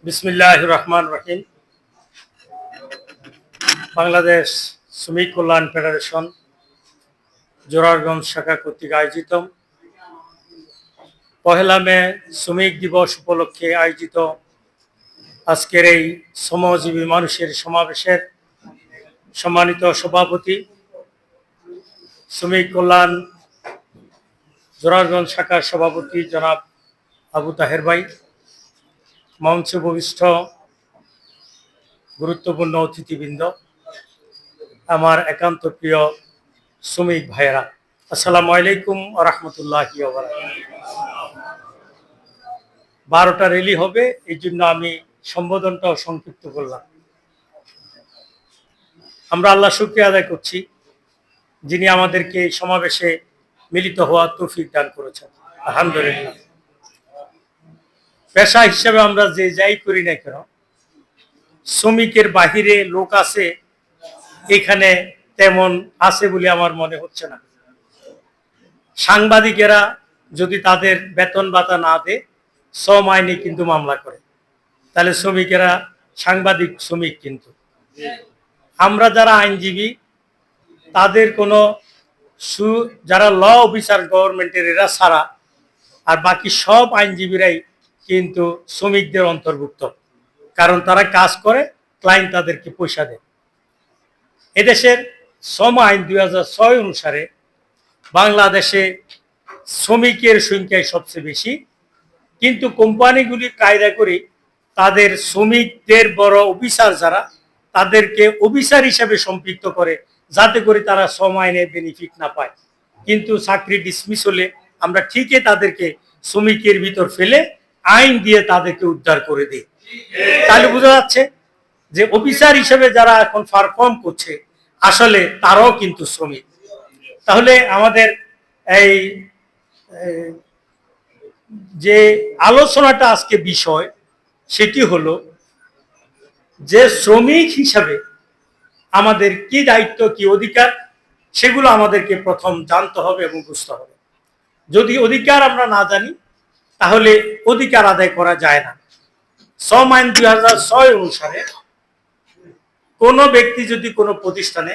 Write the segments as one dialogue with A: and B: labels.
A: বিসমিল্লাহির রহমানির রহিম। বাংলাদেশ শ্রমিক কল্যাণ ফেডারেশন জোরারগঞ্জ শাখা কর্তৃক আয়োজিত পহেলা মে শ্রমিক দিবস উপলক্ষে আয়োজিত আজকের এই শ্রমজীবী মানুষের সমাবেশের সম্মানিত সভাপতি, শ্রমিক কল্যাণ জোরারগঞ্জ শাখার সভাপতি জনাব আবু তাহের ভাই, মঞ্চ উপবিষ্ট গুরুত্বপূর্ণ অতিথিবৃন্দ, আমার একান্ত প্রিয় শ্রমিক ভাইয়েরা, আসসালামু আলাইকুম ওয়া রাহমাতুল্লাহি ওয়া বারাকাতুহু। 12টা র্যালি হবে, এই জন্য আমি সম্বোধনটাও সংক্ষিপ্ত করলাম। আমরা আল্লাহ শুকরিয়া আদায় করছি যিনি আমাদেরকে এই সমাবেশে মিলিত হওয়ার তৌফিক দান করেছেন। আলহামদুলিল্লাহ। পেশা হিসেবে আমরা যে যাই করি না কেন, শ্রমিকের বাহিরে লোক আছে এখানে তেমন আছে বলে আমার মনে হচ্ছে না। সাংবাদিকেরা যদি তাদের বেতন ভাতা না দেয়, শ্রম আইনে কিন্তু মামলা করে, তাহলে শ্রমিকেরা সাংবাদিক শ্রমিক। কিন্তু আমরা যারা আইনজীবী, তাদের কোনো যারা ল অফিসার গভর্নমেন্টের এরা ছাড়া আর বাকি সব আইনজীবীরাই কিন্তু শ্রমিকদের অন্তর্ভুক্ত, কারণ তারা কাজ করে, ক্লায়েন্ট তাদেরকে পয়সা দেয়। এদেশের শ্রম আইন 2006 অনুসারে বাংলাদেশে শ্রমিকের সংখ্যাই সবচেয়ে বেশি, কিন্তু কোম্পানিগুলি কায়দা করে তাদের শ্রমিকদের বড় অফিসার যারা, তাদেরকে অফিসার হিসাবে সম্পৃক্ত করে, যাতে করে তারা শ্রম আইনের বেনিফিট না পায়। কিন্তু চাকরি ডিসমিস হলে আমরা ঠিকই তাদেরকে শ্রমিকের ভিতর ফেলে আইন দিয়ে তাদেরকে উদ্ধার করে দিই। তাহলে বোঝা যাচ্ছে যে অফিসার হিসেবে যারা এখন পারফর্ম করছে আসলে তারাও কিন্তু শ্রমিক। তাহলে আমাদের এই যে আলোচনাটা আজকে বিষয়, সেটি হলো যে শ্রমিক হিসাবে আমাদের কি দায়িত্ব, কি অধিকার, সেগুলো আমাদেরকে প্রথম জানতে হবে এবং বুঝতে হবে। যদি অধিকার আমরা না জানি তাহলে অধিকার আদায় করা যায় না। শ্রম আইন 2006 অনুসারে কোনো ব্যক্তি যদি কোনো প্রতিষ্ঠানে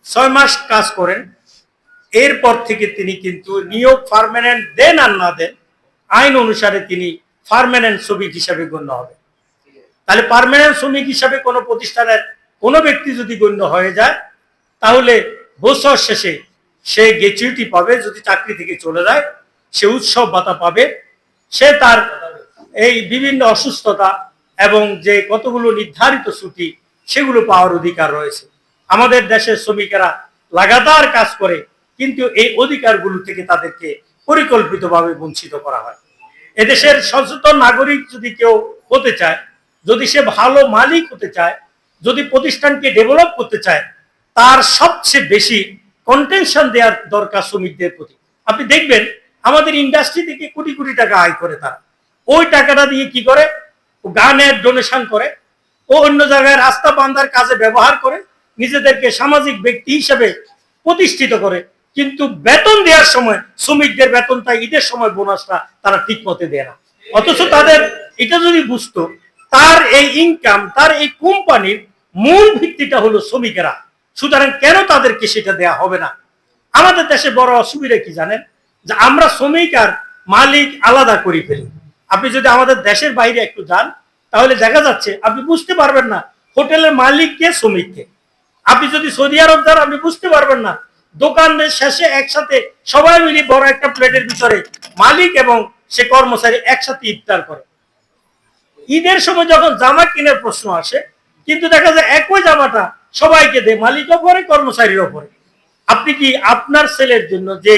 A: 6 মাস কাজ করেন, এরপর থেকে তিনি কিন্তু নিয়োগ পার্মানেন্ট দেন আর না দেন, আইন অনুসারে তিনি পার্মানেন্ট শ্রমিক হিসাবে গণ্য হবে। তাহলে পার্মানেন্ট শ্রমিক হিসাবে কোনো প্রতিষ্ঠানের কোনো ব্যক্তি যদি গণ্য হয়ে যায়, তাহলে বছর শেষে সে গ্র্যাচুইটি পাবে। যদি চাকরি থেকে চলে যায়, সে উৎসব ভাতা পাবে। সে তার এই বিভিন্ন অসুস্থতা এবং যে কতগুলো নির্ধারিত ছুটি, সেগুলো পাওয়ার অধিকার রয়েছে। আমাদের দেশের শ্রমিকেরা লাগাতার কাজ করে, কিন্তু এই অধিকারগুলো থেকে তাদেরকে পরিকল্পিতভাবে বঞ্চিত করা হয়। এদেশের সচেতন নাগরিক যদি কেউ হতে চায়, যদি সে ভালো মালিক হতে চায়, যদি প্রতিষ্ঠানকে ডেভেলপ করতে চায়, তার সবচেয়ে বেশি কন্টেনশন দেওয়ার দরকার শ্রমিকদের প্রতি। আপনি দেখবেন আমাদের ইন্ডাস্ট্রি থেকে কোটি কোটি টাকা আয় করে তারা, ওই টাকাটা দিয়ে কি করে, গানের ডোনেশন করে, ও অন্য জায়গায় রাস্তা বান্ধার কাজে ব্যবহার করে, নিজেদেরকে সামাজিক ব্যক্তি হিসেবে প্রতিষ্ঠিত করে। কিন্তু বেতন দেওয়ার সময় শ্রমিকদের বেতনটা, ঈদের সময় বোনাসটা তারা ঠিক মতে দেয় না। অথচ তাদের এটা যদি বুঝতো, তার এই ইনকাম, তার এই কোম্পানির মূল ভিত্তিটা হলো শ্রমিকেরা, সুতরাং কেন তাদেরকে সেটা দেয়া হবে না? আমাদের দেশে বড় অসুবিধা কি জানেন, যে আমরা শ্রমিক আর মালিক আলাদা করে ফেলি। আপনি যদি আমাদের দেশের বাইরে একটু যান, তাহলে দেখা যাচ্ছে আপনি বুঝতে পারবেন না হোটেলের মালিক কে, শ্রমিক কে। আপনি যদি সৌদি আরব যান, আপনি বুঝতে পারবেন না দোকানের শেষে একসাথে সবাই মিলে বড় একটা প্লেটের ভিতরে মালিক এবং সে কর্মচারী একসাথে ইফতার করে। ঈদের সময় যখন জামা কেনার প্রশ্ন আসে, কিন্তু দেখা যায় একই জামাটা সবাইকে দেয়, মালিকও পরে, কর্মচারীও পরে। আপনি কি আপনার ছেলের জন্য যে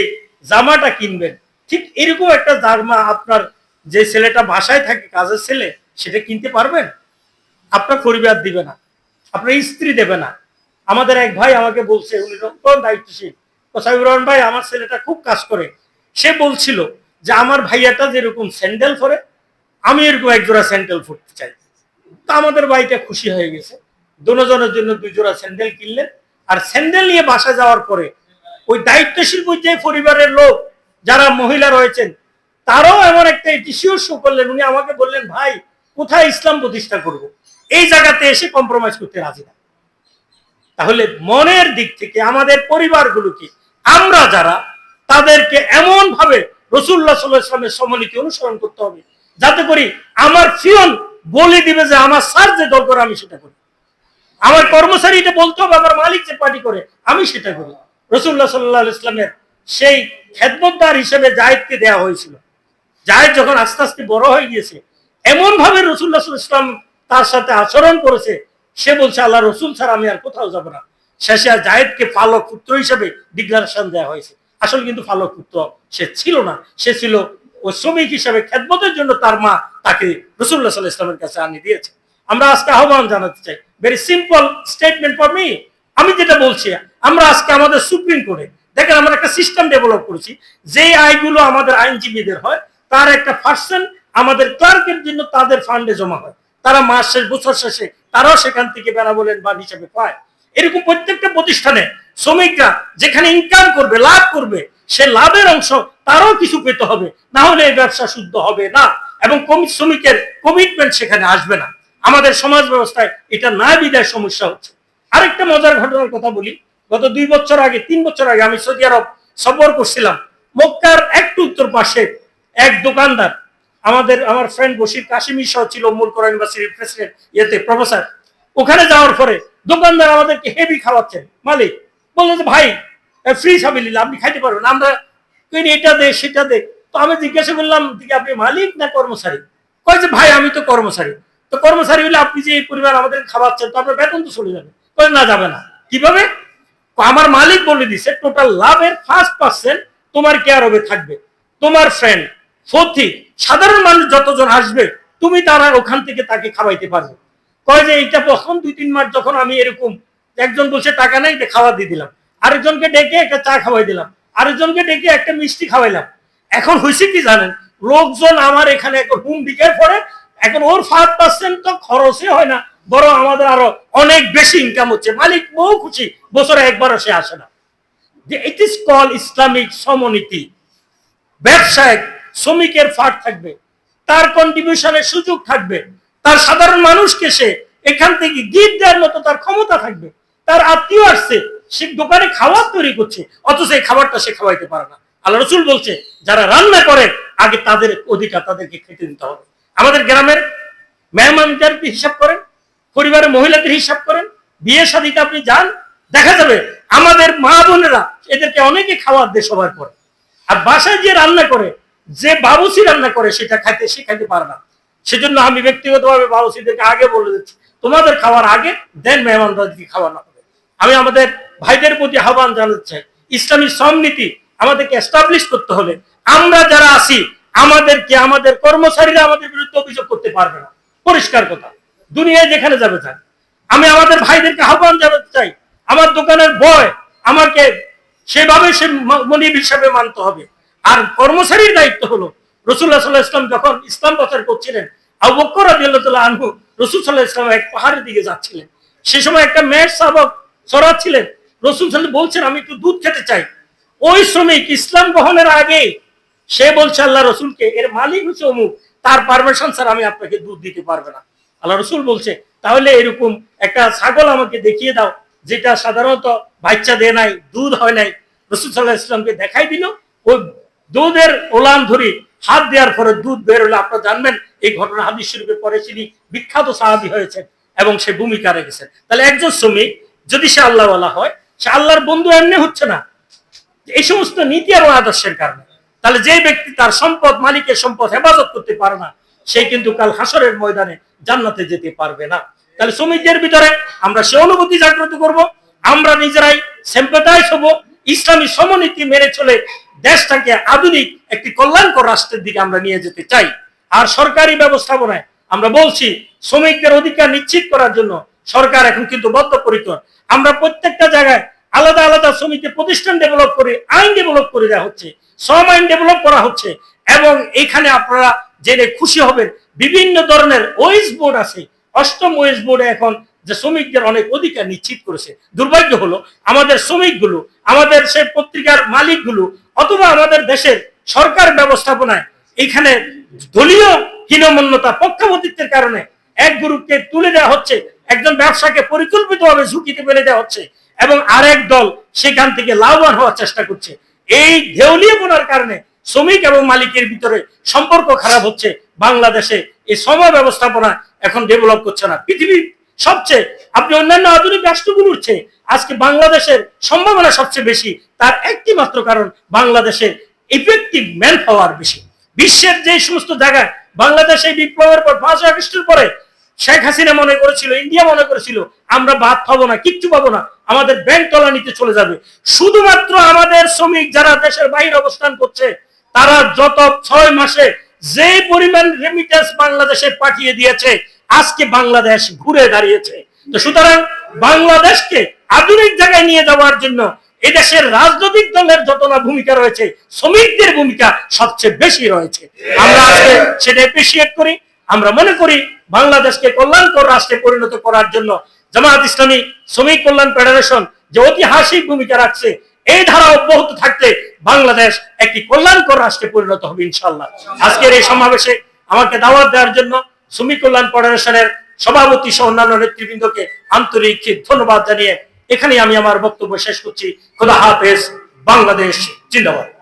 A: জামাটা কিনবেন, ঠিক এরকম একটা জামা আপনার যে ছেলেটা বাসায় থাকে, কাজের ছেলে, সেটা কিনতে পারবেন? আপনার পরিবার দিবে না, আপনার স্ত্রী দেবে না। আমাদের এক ভাই আমাকে বলছে, উনি রক্ষণ দায়িত্বশীল, সাইবুর রহমান ভাই, আমার ছেলেটা খুব কাজ করে। সে বলছিল যে আমার ভাইয়াটা যেরকম স্যান্ডেল পরে, আমি এরকম এক জোড়া স্যান্ডেল পরতে চাই। তা আমাদের ভাইটা খুশি হয়ে গেছে, দুজনের জন্য 2 জোড়া স্যান্ডেল কিনলেন। আর স্যান্ডেল নিয়ে বাসা যাওয়ার পরে ওই দায়িত্বশীল পর্যায়ে পরিবারের লোক যারা মহিলা রয়েছেন, তারাও এমন একটা এটিসিও শো করলেন। উনি আমাকে বললেন, ভাই কোথায় ইসলাম প্রতিষ্ঠা করব, এই জায়গাতে এসে কম্প্রোমাইজ করতে রাজি না। তাহলে মনের দিক থেকে আমাদের পরিবারগুলোকে আমরা যারা, তাদেরকে এমন ভাবে রাসূলুল্লাহ সাল্লাল্লাহু আলাইহি ওয়াসাল্লামের সমনীতি অনুসরণ করতে হবে যাতে করি আমার ফিয়ন বলে দিবে যে আমার স্যার যে দল করে আমি সেটা করি, আমার কর্মচারী এটা বলতে হবে আমার মালিক যে পার্টি করে আমি সেটা করি। রাসূলুল্লাহ সাল্লাল্লাহু আলাইহি ওয়াসাল্লামের সেই খেদমতদার হিসেবে জায়েদকে দেওয়া হয়েছিল। জায়েদ যখন আস্তে আস্তে বড় হয়ে গিয়েছে, এমন ভাবে রাসূলুল্লাহ সাল্লাল্লাহু আলাইহি ওয়াসাল্লাম তার সাথে আচরণ করেছে, সে বলছে আল্লাহ রসুল ছাড়া আমি আর কোথাও যাব না। শেষে জায়েদকে পালক পুত্র হিসেবে ডিক্লারেশন দেওয়া হয়েছে। আসলে কিন্তু পালক পুত্র সে ছিল না, সে ছিল ও শ্রমিক হিসেবে খেদমতের জন্য তার মা তাকে রাসূলুল্লাহ সাল্লাল্লাহু আলাইহি ওয়াসাল্লামের কাছে আনিয়ে দিয়েছে। আমরা আজকে আহ্বান জানাতে চাই, very simple statement for me. আমি যেটা বলছি, আমরা আজকে আমাদের সুপ্রিম কোর্টে দেখেন আমরা একটা সিস্টেম ডেভেলপ করেছি, যে আয়গুলো আমাদের আইনজীবীদের হয় তার একটা পার্সেন্ট আমাদের ক্লার্কের জন্য তাদের ফান্ডে জমা হয়, তারা মাস শেষ বছর শেষে তারাও সেখান থেকে বেনাবলেন বা হিসাবে পায়। এরকম প্রত্যেকটা প্রতিষ্ঠানে শ্রমিকরা যেখানে ইনকাম করবে, লাভ করবে, সে লাভের অংশ তারাও কিছু পেতে হবে, না হলে এই ব্যবসা শুদ্ধ হবে না এবং শ্রমিকের কমিটমেন্ট সেখানে আসবে না। আমাদের সমাজ ব্যবস্থায় এটা না বিদায় সমস্যা হচ্ছে। আরেকটা মজার ঘটনার কথা বলি, গত 2 বছর আগে 3 বছর আগে আমি সৌদি আরব সফর করছিলাম। মক্কার একটু উত্তর পাশে এক দোকানদার, আমার ফ্রেন্ড বশির কাশিমি সহ ছিল উম্মুল কোরআন ইউনিভার্সিটির প্রেসিডেন্ট, প্রফেসর। ওখানে যাওয়ার পরে দোকানদার আমাদেরকে হেভি খাওয়াচ্ছেন। মালিক বললো যে ভাই ফ্রি সাবিলিল্লাহ, আপনি খাইতে পারবেন, আমরা এটা দে সেটা দে। তো আমি জিজ্ঞাসা করলাম আপনি মালিক না কর্মচারী? কয় যে ভাই আমি তো কর্মচারী। তো কর্মচারী হলে আপনি যে এই পরিবার আমাদের খাওয়াচ্ছেন তো আপনার বেতন তো চলে যাবে। না যাবে না। কিভাবে? আমার মালিক বলে দিছে টোটাল লাভের 5% তোমার কেয়ারবে থাকবে, তোমার ফ্রেন্ড ফথি সাধারণ মানুষ যতজন আসবে তুমি তারা ওখান থেকে তাকে খাওয়াইতে পারবে। কয় যে এইটা তখন 2-3 মাস যখন আমি এরকম, একজন বলছে টাকা নাই, খাওয়া দিয়ে দিলাম, আরেকজনকে ডেকে একটা চা খাওয়াই দিলাম, আরেকজনকে ডেকে একটা মিষ্টি খাওয়াইলাম। এখন হয়েছে কি জানেন, লোকজন আমার এখানে এখন হুম দিকে পড়ে, এখন ওর 5% তো খরচে হয় না, বরং আমাদের আরো অনেক বেশি ইনকাম হচ্ছে। মালিক বহু খুশি, বছরে একবারও সে আসে না। যে ইট ইজ কল ইসলামিক সমনীতি। ব্যবসায় শ্রমিকের ফাট থাকবে, তার কন্ট্রিবিউশনের সুযোগ থাকবে, তার সাধারণ মানুষকে সে এখান থেকে গিফট দেওয়ার মতো তার ক্ষমতা থাকবে। তার আত্মীয় আসছে, সে দোকানে খাবার তৈরি করছে, অথচ এই খাবারটা সে খাওয়াইতে পারে না। আল্লাহ রসুল বলছে যারা রান্না করে আগে তাদের অধিকার তাদেরকে খেতে দিতে হবে। আমাদের গ্রামের মেহমানদের হিসাব করেন, পরিবারের মহিলাদের হিসাব করেন, বিয়ে শাদীতে আপনি যান, দেখা যাবে আমাদের মা বোনেরা এদেরকে অনেকে খাওয়ার দেয় সবার পরে। আর বাসায় যে রান্না করে, যে বাবুসি রান্না করে সেটা সে খাইতে পারে না। সেজন্য আমি ব্যক্তিগতভাবে বাবুসিদেরকে আগে বলে দিচ্ছি, তোমাদের খাওয়ার আগে দেন মেহমানদেরকে খাওয়ানো হবে। আমি আমাদের ভাইদের প্রতি আহ্বান জানাতে চাই, ইসলামী সমনীতি আমাদেরকে এস্টাবলিশ করতে হলে আমরা যারা আছি আমাদেরকে, আমাদের কর্মচারীরা আমাদের বিরুদ্ধে অভিযোগ করতে পারবে না। পরিষ্কার কথা, দুনিয়ায় যেখানে যাবে যান। আমি আমাদের ভাইদেরকে আহ্বান জানাতে চাই, আমার দোকানের বয় আমাকে সেভাবে সে মনিব হিসাবে মানতে হবে। আর কর্মচারীর দায়িত্ব হলো, রাসূলুল্লাহ সাল্লাল্লাহু আলাইহি ওয়াসাল্লাম যখন ইসলাম প্রচার করছিলেন, আবু বকর রাদিয়াল্লাহু তাআলা আনহু রাসূল সাল্লাল্লাহু আলাইহি ওয়াসাল্লাম এক পাহাড়ের দিকে যাচ্ছিলেন। সে সময় একটা মেয়ের শাবক চড়াচ্ছিলেন। রাসূল সাল্লাল্লাহু বলছেন আমি একটু দুধ খেতে চাই। ওই শ্রমিক ইসলাম গ্রহণের আগে সে বলছে আল্লাহ রসুলকে, এর মালিক হচ্ছে অমুক, তার পারমিশন স্যার আমি আপনাকে দুধ দিতে পারবে না। আল্লাহ রসুল বলছে তাহলে এরকম একটা ছাগল আমাকে দেখিয়ে দাও যেটা সাধারণত বাচ্চা দেয় নাই, দুধ হয় নাই। রাসূল সাল্লাল্লাহু আলাইহি ওয়াসাল্লামকে দেখাই দিল, ওই দুধের ওলান ধরে হাত দেওয়ার পরে দুধ বের হলে আপনারা জানবেন এই ঘটনা হাদিস শরীফে পড়ে তিনি বিখ্যাত সাহাবী হয়েছেন এবং সে ভূমিকা রেখেছেন। তাহলে একজন শ্রমিক যদি সে আল্লাহওয়ালা হয়, সে আল্লাহর বন্ধু এমনি হচ্ছে না এই সমস্ত নীতি আর আদর্শের কারণে। তাহলে যে ব্যক্তি তার সম্পদ, মালিকের সম্পদ হেফাজত করতে পারে না, সে কিন্তু কাল হাসরের ময়দানে জান্নাতে যেতে পারবে না। তাহলে শ্রমিকদের ভিতরে আমরা সে অনুভূতি জাগ্রত করব, আমরা নিজেরাই সিম্পাথাইজ হব, ইসলামী সমনীতি মেনে চলে দেশটাকে আধুনিক একটি কল্যাণকর রাষ্ট্রের দিকে আমরা নিয়ে যেতে চাই। আর সরকারি ব্যবস্থাপনায় আমরা বলছি শ্রমিকদের অধিকার নিশ্চিত করার জন্য সরকার এখন কিন্তু বদ্ধপরিকর। আমরা প্রত্যেকটা জায়গায় আলাদা আলাদা শ্রমিকের প্রতিষ্ঠান ডেভেলপ করে, আইন ডেভেলপ করে দেওয়া হচ্ছে, শ্রম আইন ডেভেলপ করা হচ্ছে। এবং এখানে আপনারা জেনে খুশি হবেন বিভিন্ন ধরনের ওয়েজ বোর্ড আছে। 8ম ওয়েজ বোর্ডে এখন যে শ্রমিকদের অনেক অধিকার নিশ্চিত করেছে। দুর্ভাগ্য হলো আমাদের শ্রমিকগুলো, আমাদের সেই পত্রিকার মালিকগুলো অথবা আমাদের দেশের সরকার ব্যবস্থাপনায় এখানে দলীয় হীনমন্যতা, পক্ষপাতিত্বের কারণে এক গ্রুপকে তুলে দেওয়া হচ্ছে, একজন ব্যবসাকে পরিকল্পিতভাবে ঝুঁকিতে ফেলে দেওয়া হচ্ছে এবং আরেক দল সেখান থেকে লাভবান হওয়ার চেষ্টা করছে। এই দেউলিয়াপনার কারণে শ্রমিক এবং মালিকের ভিতরে সম্পর্ক খারাপ হচ্ছে। বাংলাদেশে এই শ্রম ব্যবস্থাপনা এখন ডেভেলপ করছে না। পৃথিবীর সবচেয়ে আপনি অন্যান্য আধুনিক রাষ্ট্রগুলোর চেয়ে আজকে বাংলাদেশের সম্ভাবনা সবচেয়ে বেশি। তার একটি মাত্র কারণ, বাংলাদেশের ইফেক্টিভ ম্যান পাওয়ার বেশি। বিশ্বের যে সমস্ত জায়গায় বাংলাদেশে বিপ্লবের পর 5 আগস্টের পরে শেখ হাসিনা মনে করেছিল, ইন্ডিয়া মনে করেছিল আমরা বাদ পাবো না, কিচ্ছু পাবো না, আমাদের ব্যাংক তলানিতে চলে যাবে। শুধুমাত্র আমাদের শ্রমিক যারা দেশের বাইরে অবস্থান করছে তারা যত 6 মাসে যে পরিমাণ রেমিটেন্স বাংলাদেশে পাঠিয়ে দিয়েছে, আজকে বাংলাদেশ ঘুরে দাঁড়িয়েছে। তো সুতরাং বাংলাদেশকে আধুনিক জায়গায় নিয়ে যাওয়ার জন্য এদেশের রাজনৈতিক দলের যত না ভূমিকা রয়েছে, শ্রমিকদের ভূমিকা সবচেয়ে বেশি রয়েছে। আমরা আজকে সেটা এপ্রিশিয়েট করি। আমরা মনে করি বাংলাদেশকে কল্যাণকর রাষ্ট্রে পরিণত করার জন্য জামায়াত ইসলামী শ্রমিক কল্যাণ ফেডারেশন যে ঐতিহাসিক ভূমিকা রাখছে, এই ধারা অব্যাহত থাকতে বাংলাদেশ একটি কল্যাণকর রাষ্ট্রে পরিণত হবে ইনশাআল্লাহ। আজকের এই সমাবেশে আমাকে দাওয়াত দেওয়ার জন্য শ্রমিক কল্যাণ ফেডারেশনের সভাপতি সহ অন্যান্য নেতৃবৃন্দকে আন্তরিক ধন্যবাদ জানিয়ে এখানেই আমি আমার বক্তব্য শেষ করছি। খোদা হাফেজ। বাংলাদেশ জিন্দাবাদ।